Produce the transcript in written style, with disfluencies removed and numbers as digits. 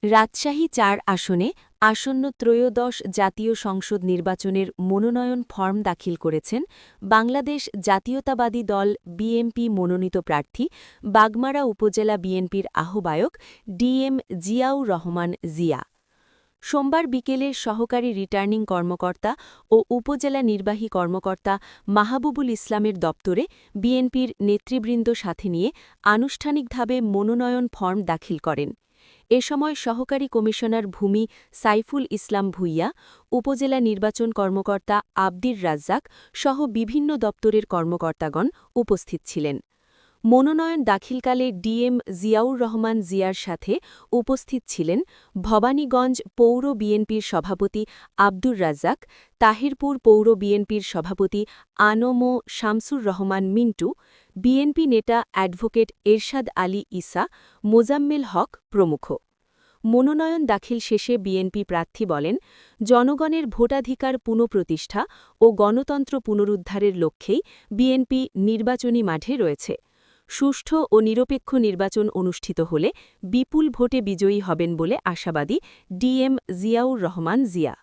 রাজশাহী ৪ আসনে আসন্ন ত্রয়োদশ জাতীয় সংসদ নির্বাচনের মনোনয়ন ফরম দাখিল করেছেন বাংলাদেশ জাতীয়তাবাদী দল বিএনপি মনোনীত প্রার্থী বাগমারা উপজেলা বিএনপির আহ্বায়ক ডিএম জিয়াউর রহমান জিয়া। সোমবার বিকেলে সহকারী রিটার্নিং কর্মকর্তা ও উপজেলা নির্বাহী কর্মকর্তা মাহবুবুল ইসলামের দপ্তরে বিএনপির নেতৃবৃন্দ সাথে নিয়ে আনুষ্ঠানিকভাবে মনোনয়ন ফরম দাখিল করেন। এ সময় সহকারী কমিশনার ভূমি সাইফুল ইসলাম ভূঁইয়া, উপজেলা নির্বাচন কর্মকর্তা আবদির রাজ্জাক সহ বিভিন্ন দপ্তরের কর্মকর্তাগণ উপস্থিত ছিলেন। মনোনয়ন দাখিলকালে ডিএম জিয়াউর রহমান জিয়ার সাথে উপস্থিত ছিলেন ভবানীগঞ্জ পৌর বিএনপির সভাপতি আব্দুর রাজ্জাক, তাহিরপুর পৌর বিএনপির সভাপতি আনম শামসুর রহমান মিন্টু, বিএনপি নেতা অ্যাডভোকেট এরশাদ আলী ঈসা, মোজাম্মেল হক প্রমুখ। মনোনয়ন দাখিল শেষে বিএনপি প্রার্থী বলেন, জনগণের ভোটাধিকার পুনঃপ্রতিষ্ঠা ও গণতন্ত্র পুনরুদ্ধারের লক্ষ্যেই বিএনপি নির্বাচনী মাঠে রয়েছে। সুষ্ঠু ও নিরপেক্ষ নির্বাচন অনুষ্ঠিত হলে বিপুল ভোটে বিজয়ী হবেন বলে আশাবাদী ডিএম জিয়াউর রহমান জিয়া।